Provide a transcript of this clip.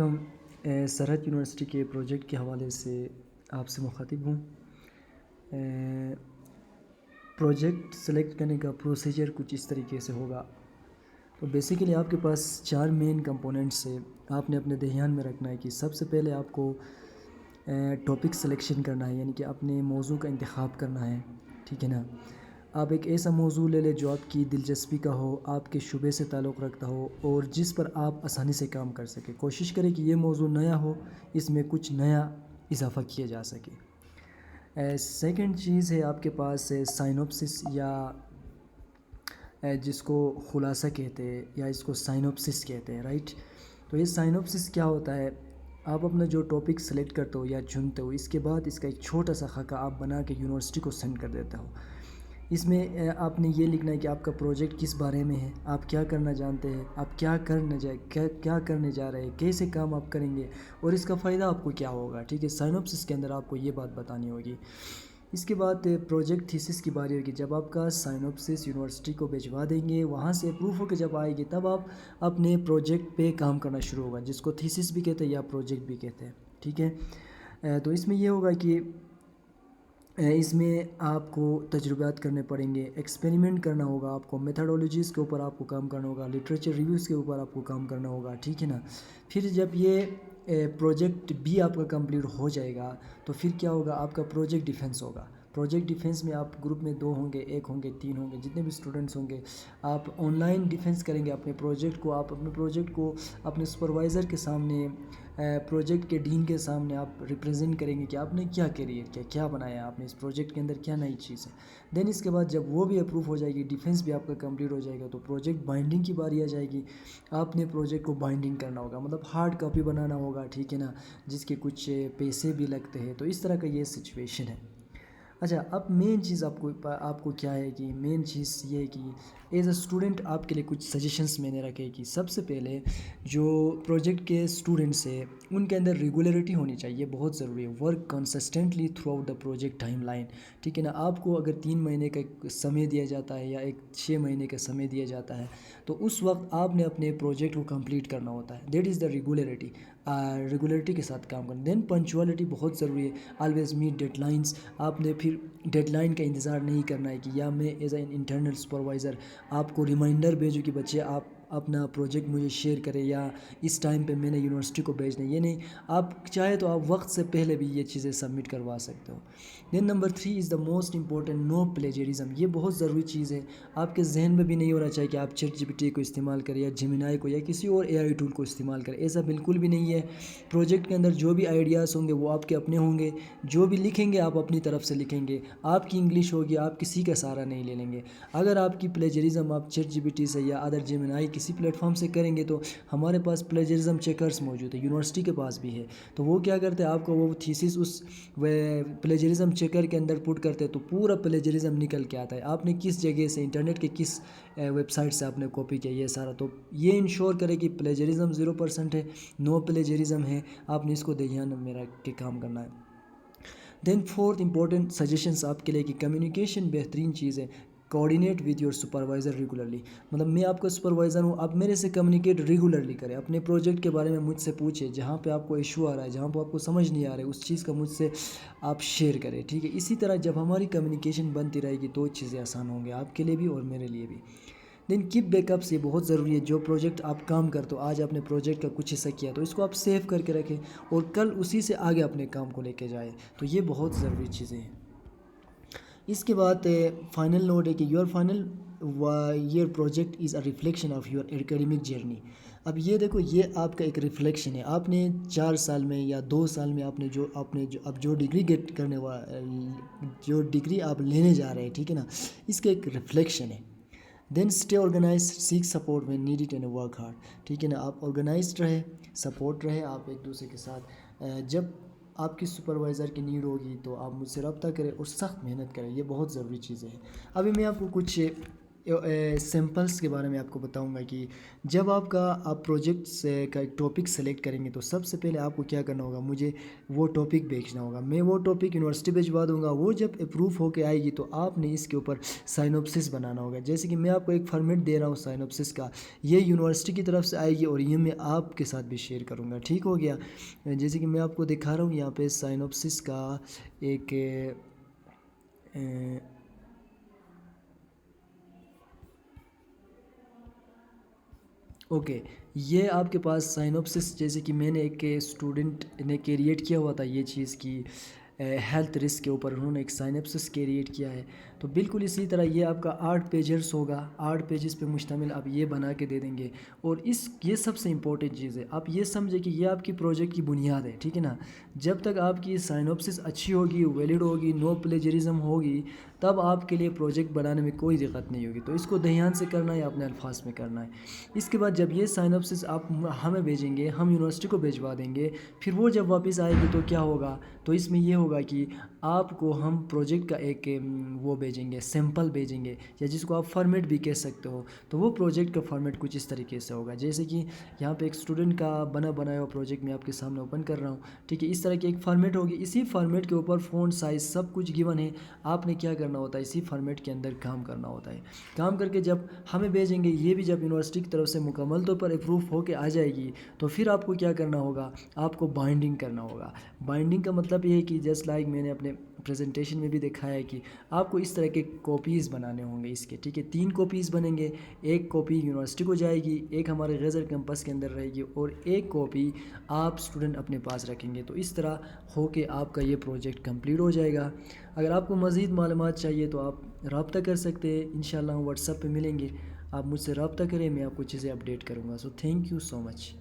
ہم سرحد یونیورسٹی کے پروجیکٹ کے حوالے سے آپ سے مخاطب ہوں۔ پروجیکٹ سلیکٹ کرنے کا پروسیجر کچھ اس طریقے سے ہوگا۔ تو بیسیکلی آپ کے پاس 4 مین کمپوننٹس ہے، آپ نے اپنے ذہن میں رکھنا ہے کہ سب سے پہلے آپ کو ٹاپک سلیکشن کرنا ہے، یعنی کہ اپنے موضوع کا انتخاب کرنا ہے، ٹھیک ہے نا۔ آپ ایک ایسا موضوع لے لیں جو آپ کی دلچسپی کا ہو، آپ کے شعبے سے تعلق رکھتا ہو اور جس پر آپ آسانی سے کام کر سکیں۔ کوشش کریں کہ یہ موضوع نیا ہو، اس میں کچھ نیا اضافہ کیا جا سکے۔ سیکنڈ چیز ہے آپ کے پاس سائنوپسس یا جس کو خلاصہ کہتے ہیں یا اس کو سائنوپسس کہتے ہیں، رائٹ۔ تو یہ سائنوپسس کیا ہوتا ہے؟ آپ اپنا جو ٹاپک سلیکٹ کرتے ہو یا چنتے ہو، اس کے بعد اس کا ایک چھوٹا سا خاکہ آپ بنا کے یونیورسٹی کو سینڈ کر دیتے ہو۔ اس میں آپ نے یہ لکھنا ہے کہ آپ کا پروجیکٹ کس بارے میں ہے، آپ کیا کرنا جانتے ہیں، آپ کیا کرنے جا رہے ہیں، کیسے کام آپ کریں گے اور اس کا فائدہ آپ کو کیا ہوگا، ٹھیک ہے۔ سائنوپسس کے اندر آپ کو یہ بات بتانی ہوگی۔ اس کے بعد پروجیکٹ تھیسس کی باری ہوگی۔ جب آپ کا سائنوپسس یونیورسٹی کو بھجوا دیں گے، وہاں سے اپروو ہو کے جب آئے گی، تب آپ اپنے پروجیکٹ پہ کام کرنا شروع ہوگا، جس کو تھیسس بھی کہتے ہیں یا پروجیکٹ بھی کہتے ہیں، ٹھیک ہے۔ تو اس میں یہ ہوگا کہ اس میں آپ کو تجربات کرنے پڑیں گے، ایکسپیریمنٹ کرنا ہوگا، آپ کو میتھڈولوجیز کے اوپر آپ کو کام کرنا ہوگا، لٹریچر ریویوز کے اوپر آپ کو کام کرنا ہوگا، ٹھیک ہے نا۔ پھر جب یہ پروجیکٹ بھی آپ کا کمپلیٹ ہو جائے گا تو پھر کیا ہوگا، آپ کا پروجیکٹ ڈیفینس ہوگا۔ پروجیکٹ ڈیفینس میں آپ گروپ میں 2 ہوں گے، 1 ہوں گے، 3 ہوں گے، جتنے بھی اسٹوڈنٹس ہوں گے، آپ آن لائن ڈیفینس کریں گے اپنے پروجیکٹ کو۔ آپ اپنے پروجیکٹ کو اپنے سپروائزر کے سامنے، پروجیکٹ کے ڈین کے سامنے آپ ریپرزینٹ کریں گے کہ آپ نے کیا کریٹ کیا، کیا بنایا آپ نے اس پروجیکٹ کے اندر، کیا نئی چیز ہے۔ دین اس کے بعد جب وہ بھی اپروو ہو جائے گی، ڈیفینس بھی آپ کا کمپلیٹ ہو جائے گا، تو پروجیکٹ بائنڈنگ کی باری آ جائے گی۔ آپ نے پروجیکٹ کو بائنڈنگ کرنا ہوگا، مطلب ہارڈ کاپی بنانا ہوگا، ٹھیک ہے نا، جس کے کچھ پیسے بھی لگتے ہیں۔ تو اس طرح کا یہ سچویشن ہے۔ اچھا، اب مین چیز آپ کو کیا ہے کہ مین چیز یہ ہے کہ ایز اے اسٹوڈنٹ آپ کے لیے کچھ سجیشنس میں نے رکھے کہ سب سے پہلے جو پروجیکٹ کے اسٹوڈنٹس ہیں ان کے اندر ریگولیرٹی ہونی چاہیے، بہت ضروری ہے۔ Work consistently through out the project time line, ٹھیک ہے نا۔ آپ کو اگر 3 مہینے کا سمے دیا جاتا ہے یا 6 مہینے کا سمے دیا جاتا ہے، تو اس وقت آپ نے اپنے پروجیکٹ کو کمپلیٹ کرنا ہوتا ہے۔ That is the regularity, regularity کے ساتھ کام کرنا۔ دین پنچوالٹی بہت ضروری ہے، آلویز میٹ ڈیڈ لائنس۔ آپ نے پھر ڈیڈ لائن کا انتظار نہیں کرنا ہے کہ یا میں ایز این انٹرنل سپروائزر آپ کو ریمائنڈر بھیجوں کہ بچے آپ اپنا پروجیکٹ مجھے شیئر کریں یا اس ٹائم پہ میں نے یونیورسٹی کو بھیجنا ہے، یہ نہیں۔ آپ چاہے تو آپ وقت سے پہلے بھی یہ چیزیں سبمٹ کروا سکتے ہو۔ Then number 3 is the most important, no plagiarism. یہ بہت ضروری چیز ہے، آپ کے ذہن میں بھی نہیں ہونا چاہیے کہ آپ چیٹ جی پی ٹی کو استعمال کریں یا جیمینائی کو یا کسی اور اے آئی ٹول کو استعمال کریں، ایسا بالکل بھی نہیں ہے۔ پروجیکٹ کے اندر جو بھی آئیڈیاز ہوں گے وہ آپ کے اپنے ہوں گے، جو بھی لکھیں گے آپ اپنی طرف سے لکھیں گے، آپ کی انگلش ہوگی، آپ کسی کا سہارا نہیں لے لیں گے۔ اگر آپ کی پلیجرزم آپ چیٹ جی پی ٹی سے یا ادر جیمینائی کسی پلیٹ فارم سے کریں گے، تو ہمارے پاس پلیجرزم چیکرز موجود ہے، یونیورسٹی کے پاس بھی ہے۔ تو وہ کیا کرتے ہیں، آپ کو وہ تھیسس اس پلیجرزم چیکر کے اندر پٹ کرتے ہیں، تو پورا پلیجرزم نکل کے آتا ہے، آپ نے کس جگہ سے، انٹرنیٹ کے کس ویب سائٹ سے آپ نے کاپی کیا، یہ سارا۔ تو یہ انشور کرے کہ پلیجرزم 0% ہے، نو پلیجرزم ہے، آپ نے اس کو دھیان میں رکھ کے کام کرنا ہے۔ دین 4th امپورٹنٹ سجیشنس آپ کے لیے کہ کمیونیکیشن بہترین چیز ہے۔ Coordinate with your supervisor regularly, مطلب میں آپ کا سپروائزر ہوں، آپ میرے سے کمیونیکیٹ ریگولرلی کریں، اپنے پروجیکٹ کے بارے میں مجھ سے پوچھیں، جہاں پہ آپ کو ایشو آ رہا ہے، جہاں پہ آپ کو سمجھ نہیں آ رہا ہے، اس چیز کا مجھ سے آپ شیئر کریں، ٹھیک ہے۔ اسی طرح جب ہماری کمیونیکیشن بنتی رہے گی تو چیزیں آسان ہوں گے آپ کے لیے بھی اور میرے لیے بھی۔ دین کیپ بیک اپس، یہ بہت ضروری ہے۔ جو پروجیکٹ آپ کام کرتے ہو، آج آپ نے پروجیکٹ کا کچھ حصہ کیا تو اس کو آپ سیو کر کے رکھیں اور کل اسی سے آگے اپنے کام کو لے کے جائیں، تو یہ بہت ضروری چیزیں ہیں۔ اس کے بعد فائنل نوٹ ہے کہ your final year project is a reflection of your academic journey. اب یہ دیکھو، یہ آپ کا ایک ریفلیکشن ہے، آپ نے 4 سال میں یا 2 سال میں آپ نے جو ڈگری گیٹ کرنے جو ڈگری آپ لینے جا رہے ہیں، ٹھیک ہے نا، اس کا ایک ریفلیکشن ہے۔ Then stay organised, seek support when need and work hard, ٹھیک ہے نا۔ آپ آرگنائزڈ رہے، سپورٹ رہے آپ ایک دوسرے کے ساتھ۔ جب آپ کی سپروائزر کی نیڈ ہوگی تو آپ مجھ سے رابطہ کریں اور سخت محنت کریں، یہ بہت ضروری چیزیں ہیں۔ ابھی میں آپ کو کچھ سمپلس کے بارے میں آپ کو بتاؤں گا کہ جب آپ پروجیکٹس کا ایک ٹاپک سلیکٹ کریں گے تو سب سے پہلے آپ کو کیا کرنا ہوگا، مجھے وہ ٹاپک بھیجنا ہوگا، میں وہ ٹاپک یونیورسٹی بھجوا دوں گا، وہ جب اپروو ہو کے آئے گی تو آپ نے اس کے اوپر سائنوپسس بنانا ہوگا۔ جیسے کہ میں آپ کو ایک فارمیٹ دے رہا ہوں سائنوپسس کا، یہ یونیورسٹی کی طرف سے آئے گی اور یہ میں آپ کے ساتھ بھی شیئر کروں گا، ٹھیک ہو گیا۔ جیسے کہ میں آپ کو دکھا رہا ہوں یہاں پہ سائنوپسس کا ایک اوکے، یہ آپ کے پاس سائنوپسس، جیسے کہ میں نے ایک اسٹوڈنٹ نے کریٹ کیا ہوا تھا یہ چیز کی ہیلتھ رسک کے اوپر، انہوں نے ایک سائنوپسس کریٹ کیا ہے، تو بالکل اسی طرح یہ آپ کا 8 پیجرز ہوگا، 8 پیجز پہ مشتمل آپ یہ بنا کے دے دیں گے۔ اور یہ سب سے امپورٹنٹ چیز ہے، آپ یہ سمجھیں کہ یہ آپ کی پروجیکٹ کی بنیاد ہے، ٹھیک ہے نا۔ جب تک آپ کی سائنوپسس اچھی ہوگی، ویلڈ ہوگی، نو پلیجرزم ہوگی، تب آپ کے لیے پروجیکٹ بنانے میں کوئی دقت نہیں ہوگی۔ تو اس کو دھیان سے کرنا ہے، اپنے الفاظ میں کرنا ہے۔ اس کے بعد جب یہ سائنوپسس آپ ہمیں بھیجیں گے، ہم یونیورسٹی کو بھیجوا دیں گے، پھر وہ جب واپس آئے گی تو کیا ہوگا، تو اس میں یہ ہوگا کہ آپ کو ہم پروجیکٹ کا ایک وہ بھیجیں گے، سیمپل بھیجیں گے، یا جس کو آپ فارمیٹ بھی کہہ سکتے ہو۔ تو وہ پروجیکٹ کا فارمیٹ کچھ اس طریقے سے ہوگا، جیسے کہ یہاں پہ ایک اسٹوڈنٹ کا بنایا ہوا پروجیکٹ میں آپ کے سامنے اوپن کر رہا ہوں، ٹھیک ہے۔ اس طرح کی ایک فارمیٹ ہوگی، اسی فارمیٹ کے اوپر فونٹ سائز سب کچھ گیون ہے، آپ نے کیا کرنا ہوتا ہے، اسی فارمیٹ کے اندر کام کرنا ہوتا ہے۔ کام کر کے جب ہمیں بھیجیں گے، یہ بھی جب یونیورسٹی کی طرف سے مکمل طور پر اپروو ہو کے آ جائے گی، تو پھر آپ کو کیا کرنا ہوگا، آپ کو بائنڈنگ کرنا ہوگا۔ بائنڈنگ کا مطلب یہ ہے کہ جسٹ لائک میں نے اپنے پریزنٹیشن میں بھی دکھایا ہے کہ آپ کو اس طرح کے کاپیز بنانے ہوں گے اس کے، ٹھیک ہے۔ 3 کاپیز بنیں گے، ایک کاپی یونیورسٹی کو جائے گی، ایک ہمارے غزل کیمپس کے اندر رہے گی، اور ایک کاپی آپ اسٹوڈنٹ اپنے پاس رکھیں گے۔ تو اس طرح ہو کے آپ کا یہ پروجیکٹ کمپلیٹ ہو جائے گا۔ اگر آپ کو مزید معلومات چاہیے تو آپ رابطہ کر سکتے ہیں، انشاءاللہ ہم واٹس ایپ پہ ملیں گے، آپ مجھ سے رابطہ کریں، میں آپ کو چیزیں اپڈیٹ کروں گا۔ So thank you so much.